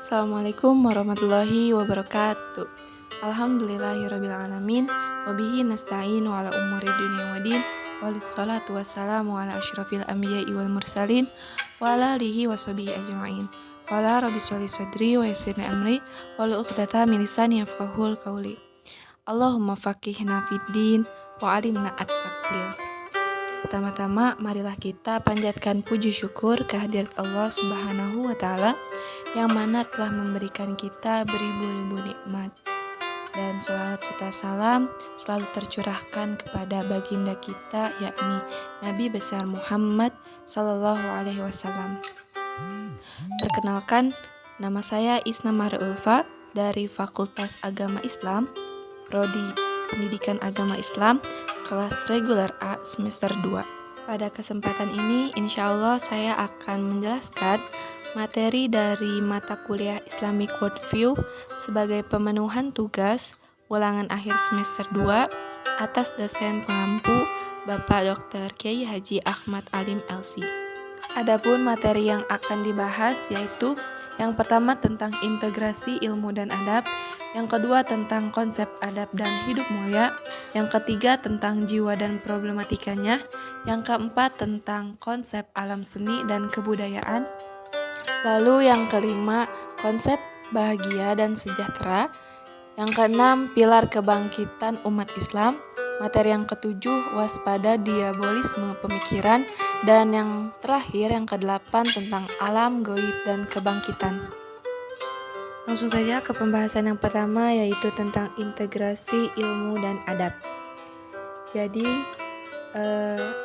Assalamualaikum warahmatullahi wabarakatuh. Alhamdulillahirrabbilalamin. Wabihi nasta'in wa ala umuri dunia wa din. Walissalatu wassalamu ala ashrafil anbiya'i wal mursalin wa ala alihi wa sahbihi ajma'in. Qala rabbi sholli sadri wa yassirni amri wahlul 'uqdatam min lisani yafqahul qawli. Allahumma faqihna fid din wa 'allimna at-ta'wil. Pertama-tama, marilah kita panjatkan puji syukur kehadirat Allah Subhanahu wa Ta'ala yang mana telah memberikan kita beribu-ribu nikmat. Dan sholawat serta salam selalu tercurahkan kepada baginda kita, yakni Nabi besar Muhammad Sallallahu Alaihi Wasallam. Perkenalkan, nama saya Isna Marulfa dari Fakultas Agama Islam, Prodi Pendidikan Agama Islam, kelas reguler A semester 2. Pada kesempatan ini, insya Allah saya akan menjelaskan materi dari mata kuliah Islamic Worldview sebagai pemenuhan tugas ulangan akhir semester 2 atas dosen pengampu Bapak Dr. Kiai Haji Ahmad Alim LC. Adapun materi yang akan dibahas yaitu yang pertama tentang integrasi ilmu dan adab, yang kedua tentang konsep adab dan hidup mulia, yang ketiga tentang jiwa dan problematikanya, yang keempat tentang konsep alam seni dan kebudayaan, lalu yang kelima konsep bahagia dan sejahtera, yang keenam pilar kebangkitan umat Islam, materi yang ketujuh waspada diabolisme pemikiran, dan yang terakhir yang kedelapan tentang alam gaib dan kebangkitan. Langsung saja ke pembahasan yang pertama, yaitu tentang integrasi ilmu dan adab. Jadi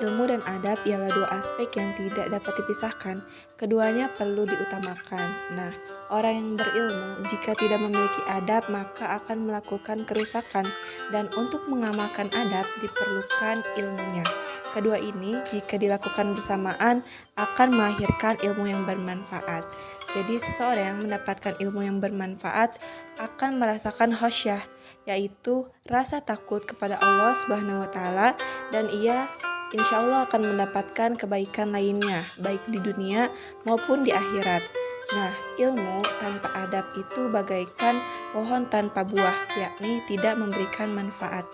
ilmu dan adab ialah dua aspek yang tidak dapat dipisahkan. Keduanya perlu diutamakan. Nah, orang yang berilmu jika tidak memiliki adab maka akan melakukan kerusakan, dan untuk mengamalkan adab diperlukan ilmunya. Kedua ini jika dilakukan bersamaan akan melahirkan ilmu yang bermanfaat. Jadi seseorang yang mendapatkan ilmu yang bermanfaat akan merasakan khosyah, yaitu rasa takut kepada Allah Subhanahu wa Ta'ala, dan ia insya Allah akan mendapatkan kebaikan lainnya baik di dunia maupun di akhirat. Nah, ilmu tanpa adab itu bagaikan pohon tanpa buah, yakni tidak memberikan manfaat.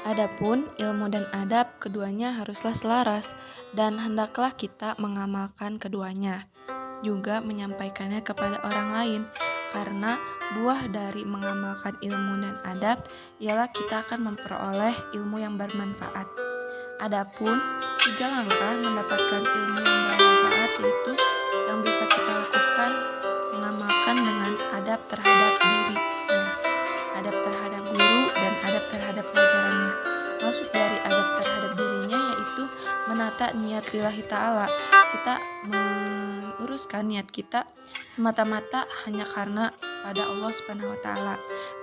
Adapun ilmu dan adab keduanya haruslah selaras, dan hendaklah kita mengamalkan keduanya, juga menyampaikannya kepada orang lain, karena buah dari mengamalkan ilmu dan adab ialah kita akan memperoleh ilmu yang bermanfaat. Adapun 3 langkah mendapatkan ilmu yang bermanfaat yaitu yang bisa kita lakukan mengamalkan dengan adab terhadap diri, adab terhadap guru, dan adab terhadap pelajarannya. Maksud dari adab terhadap dirinya yaitu menata niat lillahi ta'ala. Kita meluruskan niat kita semata-mata hanya karena pada Allah Subhanahu wa Ta'ala.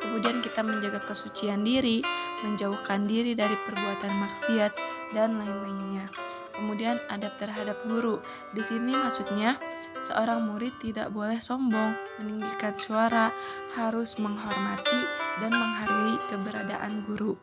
Kemudian kita menjaga kesucian diri, menjauhkan diri dari perbuatan maksiat dan lain-lainnya. Kemudian adab terhadap guru. Di sini maksudnya seorang murid tidak boleh sombong, meninggikan suara, harus menghormati dan menghargai keberadaan guru.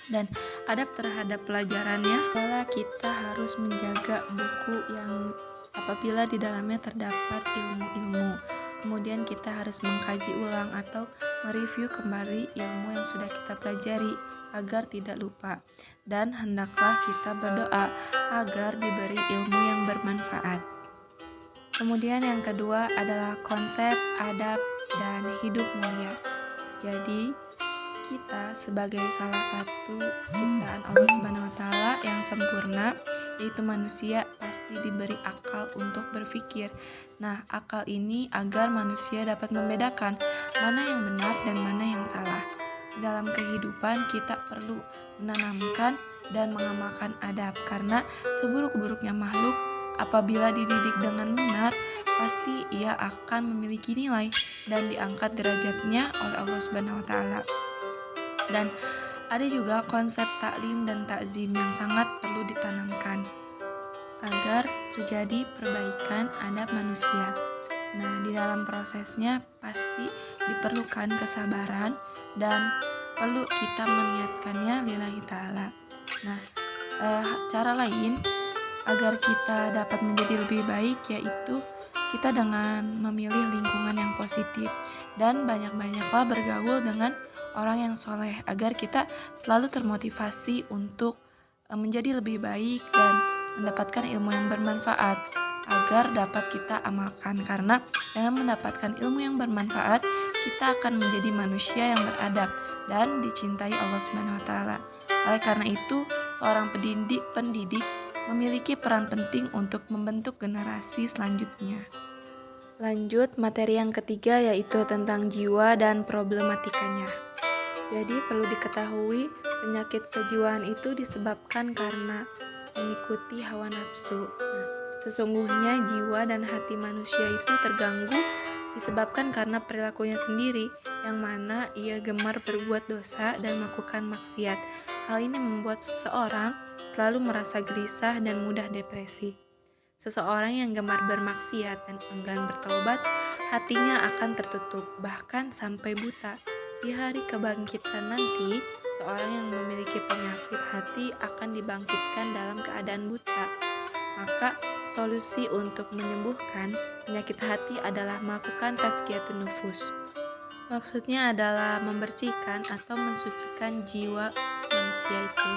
Dan adab terhadap pelajarannya adalah kita harus menjaga buku yang apabila di dalamnya terdapat ilmu-ilmu. Kemudian kita harus mengkaji ulang atau mereview kembali ilmu yang sudah kita pelajari agar tidak lupa. Dan hendaklah kita berdoa agar diberi ilmu yang bermanfaat. Kemudian yang kedua adalah konsep adab dan hidup mulia. Jadi kita sebagai salah satu ciptaan Allah Subhanahu wa Ta'ala yang sempurna, yaitu manusia, pasti diberi akal untuk berpikir. Nah, akal ini agar manusia dapat membedakan mana yang benar dan mana yang salah. Dalam kehidupan kita perlu menanamkan dan mengamalkan adab, karena seburuk-buruknya makhluk apabila dididik dengan benar, pasti ia akan memiliki nilai dan diangkat derajatnya oleh Allah Subhanahu wa Ta'ala. Dan ada juga konsep taklim dan takzim yang sangat perlu ditanamkan agar terjadi perbaikan adab manusia. Nah, di dalam prosesnya pasti diperlukan kesabaran dan perlu kita meniatkannya lillahi ta'ala. Nah, cara lain agar kita dapat menjadi lebih baik yaitu kita dengan memilih lingkungan yang positif positif. Dan banyak-banyaklah bergaul dengan orang yang soleh agar kita selalu termotivasi untuk menjadi lebih baik dan mendapatkan ilmu yang bermanfaat agar dapat kita amalkan, karena dengan mendapatkan ilmu yang bermanfaat kita akan menjadi manusia yang beradab dan dicintai Allah Subhanahu wa taala. Oleh karena itu, seorang pendidik memiliki peran penting untuk membentuk generasi selanjutnya. Lanjut materi yang ketiga, yaitu tentang jiwa dan problematikanya. Jadi perlu diketahui, penyakit kejiwaan itu disebabkan karena mengikuti hawa nafsu. Sesungguhnya jiwa dan hati manusia itu terganggu disebabkan karena perilakunya sendiri, yang mana ia gemar berbuat dosa dan melakukan maksiat. Hal ini membuat seseorang selalu merasa gelisah dan mudah depresi. Seseorang yang gemar bermaksiat dan enggan bertaubat, hatinya akan tertutup, bahkan sampai buta. Di hari kebangkitan nanti, seorang yang memiliki penyakit hati akan dibangkitkan dalam keadaan buta. Maka solusi untuk menyembuhkan penyakit hati adalah melakukan tazkiyatun nufus. Maksudnya adalah membersihkan atau mensucikan jiwa manusia itu.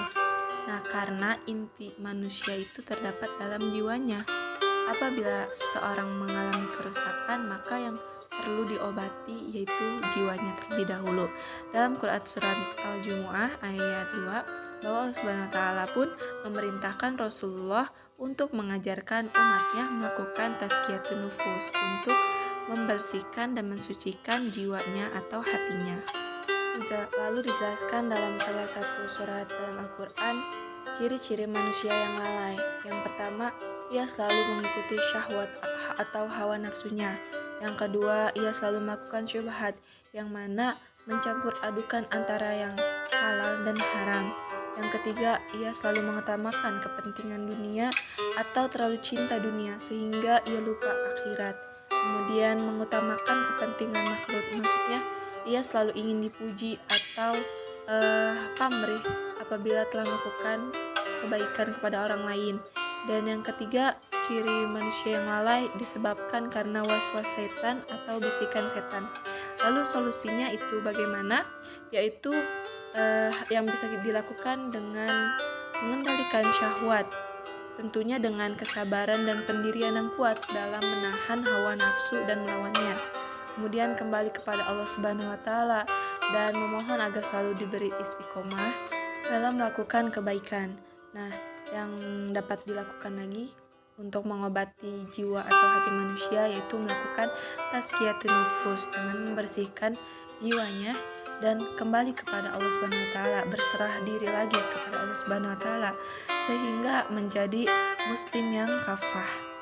Nah, karena inti manusia itu terdapat dalam jiwanya. Apabila seseorang mengalami kerusakan, maka yang perlu diobati yaitu jiwanya terlebih dahulu. Dalam Quran surat Al-Jumu'ah ayat 2, bahwa Allah Subhanahu wa taala pun memerintahkan Rasulullah untuk mengajarkan umatnya melakukan tazkiyatun nufus untuk membersihkan dan mensucikan jiwanya atau hatinya. Lalu dijelaskan dalam salah satu surat dalam Al-Quran ciri-ciri manusia yang lalai. Yang pertama, ia selalu mengikuti syahwat atau hawa nafsunya. Yang kedua, ia selalu melakukan syubhat, yang mana mencampur adukan antara yang halal dan haram. Yang ketiga, ia selalu mengutamakan kepentingan dunia atau terlalu cinta dunia sehingga ia lupa akhirat. Kemudian mengutamakan kepentingan makhluk, maksudnya ia selalu ingin dipuji atau pamrih apabila telah melakukan kebaikan kepada orang lain. Dan yang ketiga, ciri manusia yang lalai disebabkan karena was-was setan atau bisikan setan. Lalu solusinya itu bagaimana? Yaitu yang bisa dilakukan dengan mengendalikan syahwat, tentunya dengan kesabaran dan pendirian yang kuat dalam menahan hawa nafsu dan melawannya. Kemudian kembali kepada Allah Subhanahu wa taala dan memohon agar selalu diberi istiqomah dalam melakukan kebaikan. Nah, yang dapat dilakukan lagi untuk mengobati jiwa atau hati manusia yaitu melakukan tazkiyatun nufus dengan membersihkan jiwanya dan kembali kepada Allah Subhanahu wa taala, berserah diri lagi kepada Allah Subhanahu wa taala sehingga menjadi muslim yang kafah.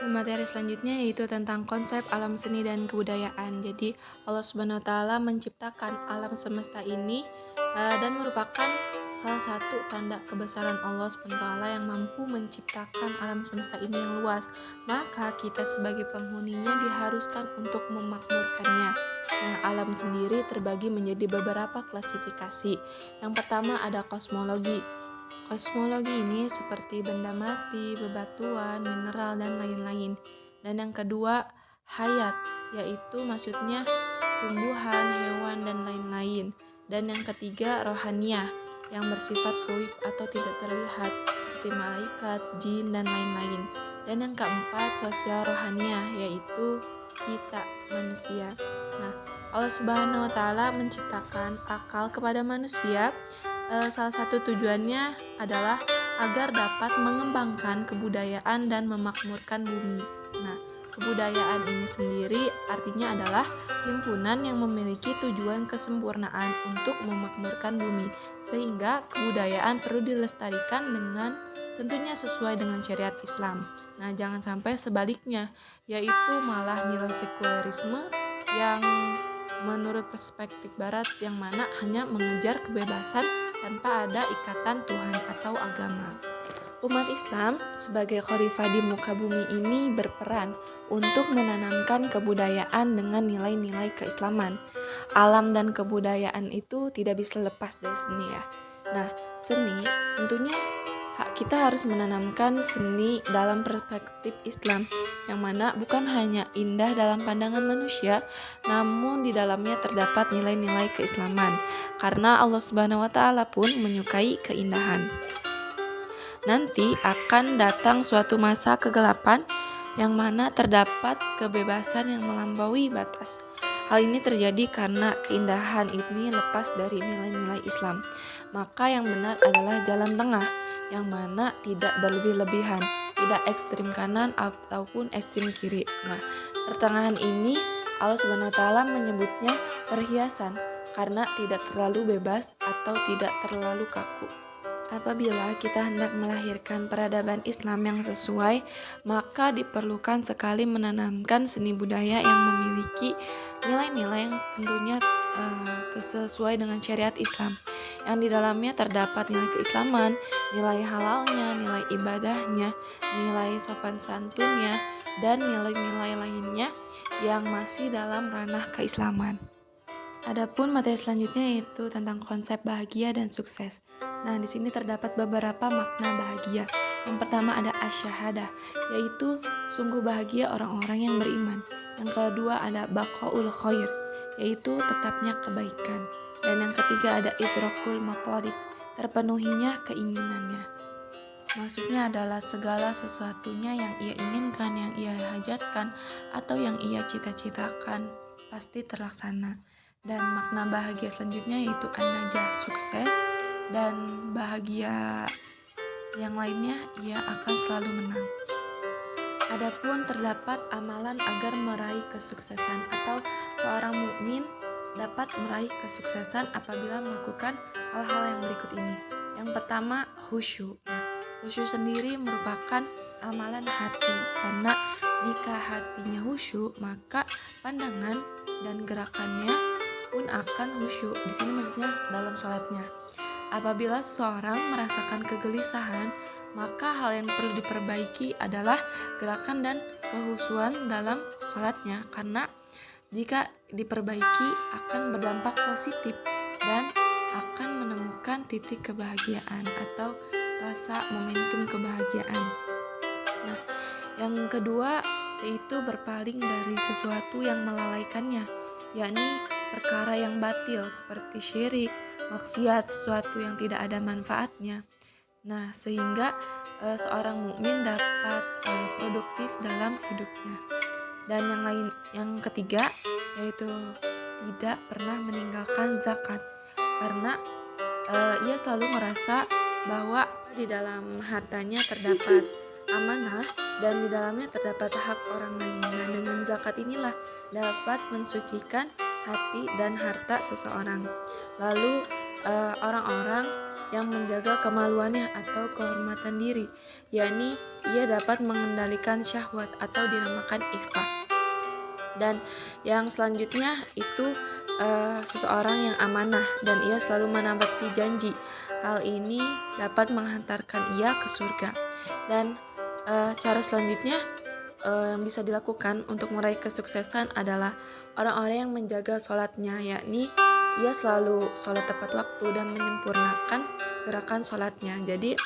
Materi selanjutnya yaitu tentang konsep alam seni dan kebudayaan. Jadi Allah Subhanahu wa taala menciptakan alam semesta ini dan merupakan salah satu tanda kebesaran Allah SWT yang mampu menciptakan alam semesta ini yang luas. Maka kita sebagai penghuninya diharuskan untuk memakmurkannya. Nah, alam sendiri terbagi menjadi beberapa klasifikasi. Yang pertama ada kosmologi. Kosmologi ini seperti benda mati, bebatuan, mineral, dan lain-lain. Dan yang kedua hayat, yaitu maksudnya tumbuhan, hewan, dan lain-lain. Dan yang ketiga rohaniyah, yang bersifat gaib atau tidak terlihat seperti malaikat, jin, dan lain-lain. Dan yang keempat sosial rohaniyah, yaitu kita manusia. Nah, Allah Subhanahu wa taala menciptakan akal kepada manusia. Salah satu tujuannya adalah agar dapat mengembangkan kebudayaan dan memakmurkan bumi. Nah, kebudayaan ini sendiri artinya adalah himpunan yang memiliki tujuan kesempurnaan untuk memakmurkan bumi, sehingga kebudayaan perlu dilestarikan dengan tentunya sesuai dengan syariat Islam. Nah, jangan sampai sebaliknya, yaitu malah nilai sekulerisme yang menurut perspektif barat yang mana hanya mengejar kebebasan tanpa ada ikatan Tuhan atau agama. Umat Islam sebagai khalifah di muka bumi ini berperan untuk menanamkan kebudayaan dengan nilai-nilai keislaman. Alam dan kebudayaan itu tidak bisa lepas dari seni ya. Nah, seni tentunya kita harus menanamkan seni dalam perspektif Islam, yang mana bukan hanya indah dalam pandangan manusia, namun di dalamnya terdapat nilai-nilai keislaman, karena Allah Subhanahu wa Ta'ala pun menyukai keindahan. Nanti akan datang suatu masa kegelapan yang mana terdapat kebebasan yang melampaui batas. Hal ini terjadi karena keindahan ini lepas dari nilai-nilai Islam. Maka yang benar adalah jalan tengah, yang mana tidak berlebih-lebihan, tidak ekstrim kanan ataupun ekstrim kiri. Nah, pertengahan ini Allah Subhanahu wa Ta'ala menyebutnya perhiasan karena tidak terlalu bebas atau tidak terlalu kaku. Apabila kita hendak melahirkan peradaban Islam yang sesuai, maka diperlukan sekali menanamkan seni budaya yang memiliki nilai-nilai yang tentunya sesuai dengan syariat Islam, yang di dalamnya terdapat nilai keislaman, nilai halalnya, nilai ibadahnya, nilai sopan santunnya, dan nilai-nilai lainnya yang masih dalam ranah keislaman. Adapun materi selanjutnya yaitu tentang konsep bahagia dan sukses. Nah, di sini terdapat beberapa makna bahagia. Yang pertama ada asyahadah, yaitu sungguh bahagia orang-orang yang beriman. Yang kedua ada baqaul khair, yaitu tetapnya kebaikan. Dan yang ketiga ada idrakul matarik, terpenuhinya keinginannya. Maksudnya adalah segala sesuatunya yang ia inginkan, yang ia hajatkan, atau yang ia cita-citakan pasti terlaksana. Dan makna bahagia selanjutnya yaitu an-najah, sukses, dan bahagia yang lainnya ia akan selalu menang. Adapun terdapat amalan agar meraih kesuksesan, atau seorang mukmin dapat meraih kesuksesan apabila melakukan hal-hal yang berikut ini. Yang pertama, khusyuk. Nah, khusyuk sendiri merupakan amalan hati, karena jika hatinya khusyuk, maka pandangan dan gerakannya pun akan khusyuk. Di sini maksudnya dalam sholatnya. Apabila seseorang merasakan kegelisahan, maka hal yang perlu diperbaiki adalah gerakan dan kehusuan dalam sholatnya, karena jika diperbaiki akan berdampak positif dan akan menemukan titik kebahagiaan atau rasa momentum kebahagiaan. Nah, yang kedua yaitu berpaling dari sesuatu yang melalaikannya, yakni perkara yang batil seperti syirik, maksiat, sesuatu yang tidak ada manfaatnya. Nah, sehingga seorang mukmin dapat produktif dalam hidupnya. Dan yang ketiga yaitu tidak pernah meninggalkan zakat, karena ia selalu merasa bahwa di dalam hartanya terdapat amanah dan di dalamnya terdapat hak orang lain. Nah, dengan zakat inilah dapat mensucikan hati dan harta seseorang. Lalu orang-orang yang menjaga kemaluannya atau kehormatan diri, yakni ia dapat mengendalikan syahwat atau dinamakan iffah. Dan yang selanjutnya itu seseorang yang amanah dan ia selalu menepati janji. Hal ini dapat menghantarkan ia ke surga. Dan cara selanjutnya yang bisa dilakukan untuk meraih kesuksesan adalah orang-orang yang menjaga sholatnya, yakni ia selalu sholat tepat waktu dan menyempurnakan gerakan sholatnya. Jadi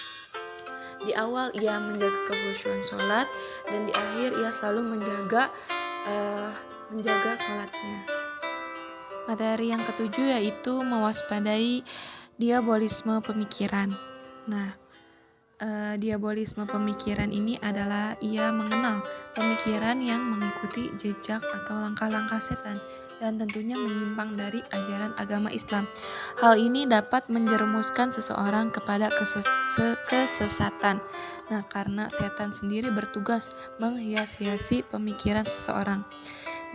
di awal ia menjaga kekhusyuan sholat dan di akhir ia selalu menjaga sholatnya. Materi yang ketujuh yaitu mewaspadai diabolisme pemikiran. Nah, diabolisme pemikiran ini adalah ia mengenal pemikiran yang mengikuti jejak atau langkah-langkah setan dan tentunya menyimpang dari ajaran agama Islam. Hal ini dapat menjerumuskan seseorang kepada kesesatan. Nah, karena setan sendiri bertugas menghias-hiasi pemikiran seseorang.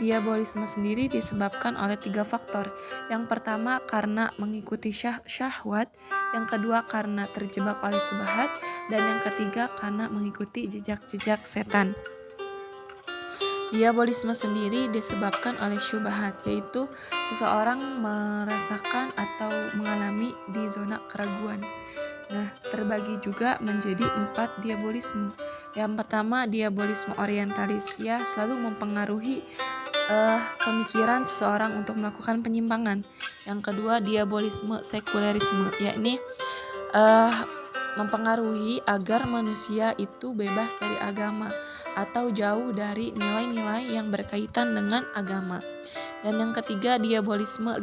Diabolisme sendiri disebabkan oleh 3 faktor. Yang pertama karena mengikuti syahwat, yang kedua karena terjebak oleh syubhat, dan yang ketiga karena mengikuti jejak-jejak setan. Diabolisme sendiri disebabkan oleh syubhat, yaitu seseorang merasakan atau mengalami di zona keraguan. Nah, terbagi juga menjadi 4 diabolisme. Yang pertama, diabolisme orientalis. Ia selalu mempengaruhi pemikiran seseorang untuk melakukan penyimpangan. Yang kedua, diabolisme sekulerisme, yakni mempengaruhi agar manusia itu bebas dari agama atau jauh dari nilai-nilai yang berkaitan dengan agama. Dan yang ketiga, diabolisme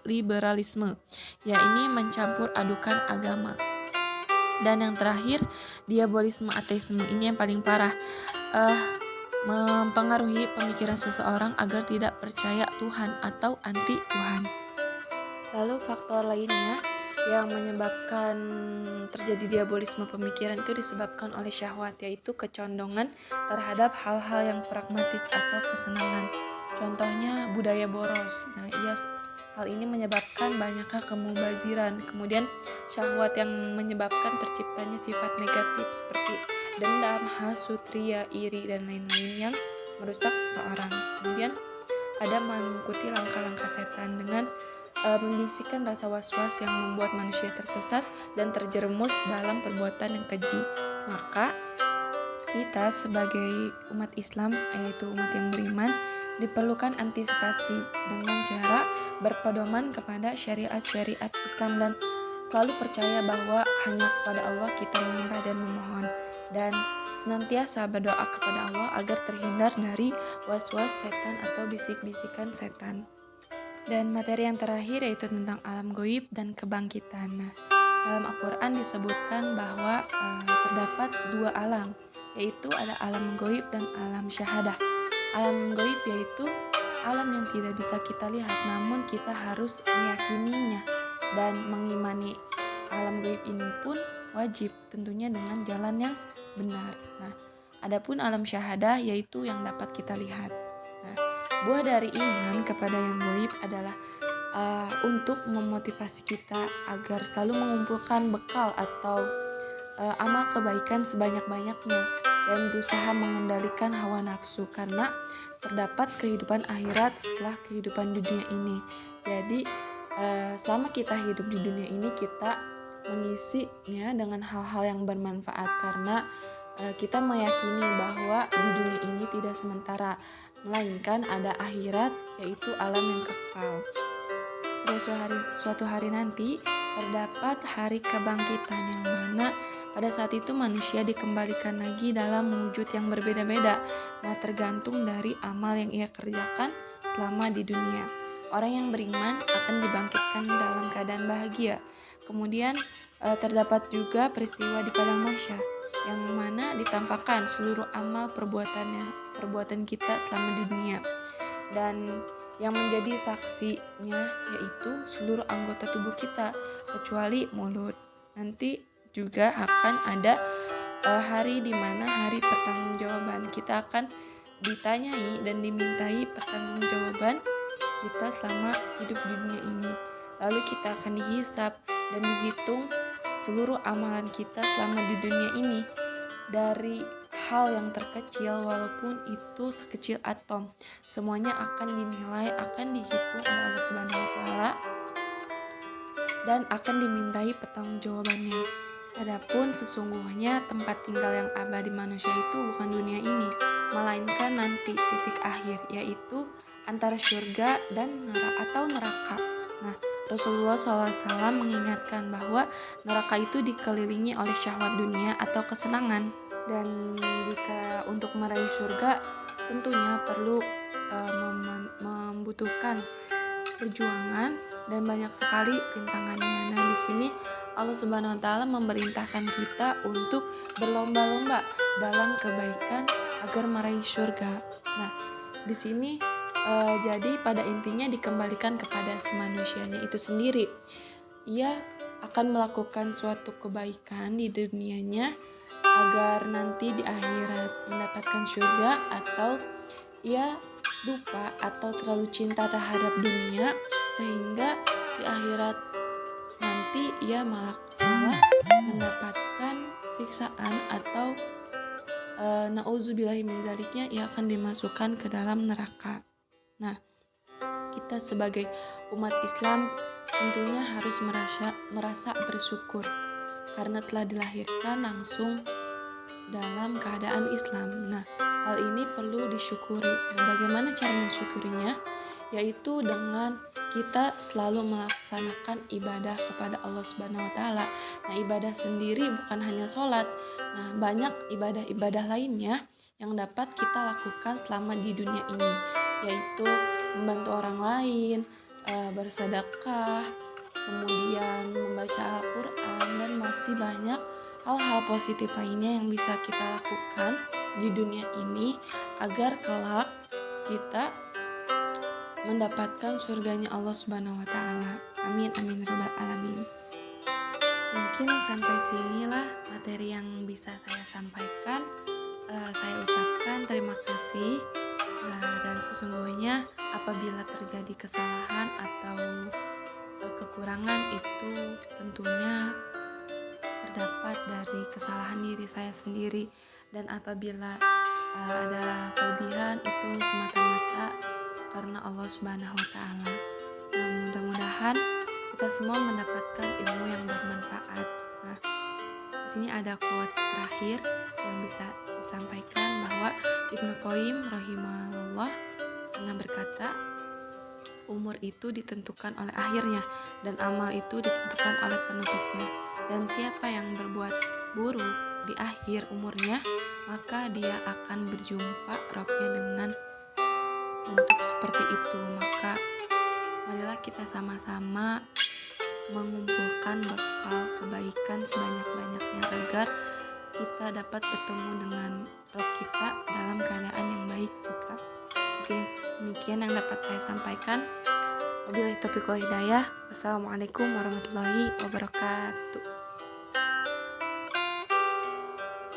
liberalisme, yaitu mencampur adukan agama. Dan yang terakhir, diabolisme ateisme. Ini yang paling parah, mempengaruhi pemikiran seseorang agar tidak percaya Tuhan atau anti Tuhan. Lalu faktor lainnya yang menyebabkan terjadi diabolisme pemikiran itu disebabkan oleh syahwat, yaitu kecondongan terhadap hal-hal yang pragmatis atau kesenangan. Contohnya budaya boros. Nah, hal ini menyebabkan banyaknya kemubaziran. Kemudian syahwat yang menyebabkan terciptanya sifat negatif seperti dendam, hasut, ria, iri, dan lain-lain yang merusak seseorang. Kemudian ada mengikuti langkah-langkah setan dengan membisikkan rasa was-was yang membuat manusia tersesat dan terjerumus dalam perbuatan yang keji. Maka kita sebagai umat Islam, yaitu umat yang beriman, diperlukan antisipasi dengan cara berpedoman kepada syariat-syariat Islam dan selalu percaya bahwa hanya kepada Allah kita menyembah dan memohon, dan senantiasa berdoa kepada Allah agar terhindar dari was-was setan atau bisik-bisikan setan. Dan materi yang terakhir yaitu tentang alam goib dan kebangkitan. Nah, dalam Al-Quran disebutkan bahwa terdapat dua alam, yaitu ada alam goib dan alam syahadah. Alam goib yaitu alam yang tidak bisa kita lihat, namun kita harus meyakininya dan mengimani alam goib ini pun wajib, tentunya dengan jalan yang benar. Nah, adapun alam syahadah yaitu yang dapat kita lihat. Nah, buah dari iman kepada yang goib adalah untuk memotivasi kita agar selalu mengumpulkan bekal atau amal kebaikan sebanyak-banyaknya dan berusaha mengendalikan hawa nafsu, karena terdapat kehidupan akhirat setelah kehidupan di dunia ini. Jadi selama kita hidup di dunia ini, kita mengisinya dengan hal-hal yang bermanfaat, karena kita meyakini bahwa di dunia ini tidak sementara, melainkan ada akhirat, yaitu alam yang kekal. Pada suatu hari nanti terdapat hari kebangkitan, yang mana pada saat itu manusia dikembalikan lagi dalam wujud yang berbeda-beda. Nah, tergantung dari amal yang ia kerjakan selama di dunia. Orang yang beriman akan dibangkitkan dalam keadaan bahagia. Kemudian terdapat juga peristiwa di padang mahsyar, yang mana ditampakkan seluruh amal perbuatan kita selama di dunia, dan yang menjadi saksinya yaitu seluruh anggota tubuh kita kecuali mulut. Nanti juga akan ada hari di mana hari pertanggungjawaban. Kita akan ditanyai dan dimintai pertanggungjawaban kita selama hidup di dunia ini. Lalu kita akan dihisap dan dihitung seluruh amalan kita selama di dunia ini, dari hal yang terkecil walaupun itu sekecil atom, semuanya akan dinilai, akan dihitung oleh Allah Subhanahu wa taala dan akan dimintai pertanggungjawabannya. Adapun sesungguhnya tempat tinggal yang abadi manusia itu bukan dunia ini, melainkan nanti titik akhir, yaitu antara surga dan neraka. Nah, Rasulullah SAW mengingatkan bahwa neraka itu dikelilingi oleh syahwat dunia atau kesenangan. Dan jika untuk meraih surga tentunya perlu membutuhkan perjuangan dan banyak sekali rintangannya. Nah, di sini Allah Subhanahu wa taala memerintahkan kita untuk berlomba-lomba dalam kebaikan agar meraih surga. Nah, di sini jadi pada intinya dikembalikan kepada si manusianya itu sendiri. Ia akan melakukan suatu kebaikan di dunianya agar nanti di akhirat mendapatkan surga, atau ia lupa atau terlalu cinta terhadap dunia sehingga di akhirat nanti ia malah mendapatkan siksaan atau na'udzubillahi min zaliknya, ia akan dimasukkan ke dalam neraka. Nah, kita sebagai umat Islam tentunya harus merasa bersyukur karena telah dilahirkan langsung dalam keadaan Islam. Nah, hal ini perlu disyukuri. Nah, bagaimana cara mensyukurinya? Yaitu dengan kita selalu melaksanakan ibadah kepada Allah Subhanahu wa taala. Nah, ibadah sendiri bukan hanya sholat. Nah, banyak ibadah-ibadah lainnya yang dapat kita lakukan selama di dunia ini, yaitu membantu orang lain, bersedekah, kemudian membaca Al-Quran, dan masih banyak hal-hal positif lainnya yang bisa kita lakukan di dunia ini agar kelak kita mendapatkan surganya Allah Subhanahu wa taala. Amin amin rabbal alamin. Mungkin sampai sinilah materi yang bisa saya sampaikan. Saya ucapkan terima kasih, dan sesungguhnya apabila terjadi kesalahan atau kekurangan itu tentunya terdapat dari kesalahan diri saya sendiri, dan apabila ada kelebihan itu semata-mata karena Allah Subhanahu wa taala. Nah, mudah-mudahan kita semua mendapatkan ilmu yang bermanfaat. Nah, di sini ada quotes terakhir yang bisa disampaikan bahwa Ibnu Qayyim rahimahullah pernah berkata, umur itu ditentukan oleh akhirnya dan amal itu ditentukan oleh penutupnya. Dan siapa yang berbuat buruk di akhir umurnya, maka dia akan berjumpa Rabbnya dengan bentuk seperti itu. Maka marilah kita sama-sama mengumpulkan bekal kebaikan sebanyak-banyaknya agar kita dapat bertemu dengan Rabb kita dalam keadaan yang baik juga. Mungkin demikian yang dapat saya sampaikan. Wabillahi taufiq wal hidayah. Wassalamualaikum warahmatullahi wabarakatuh.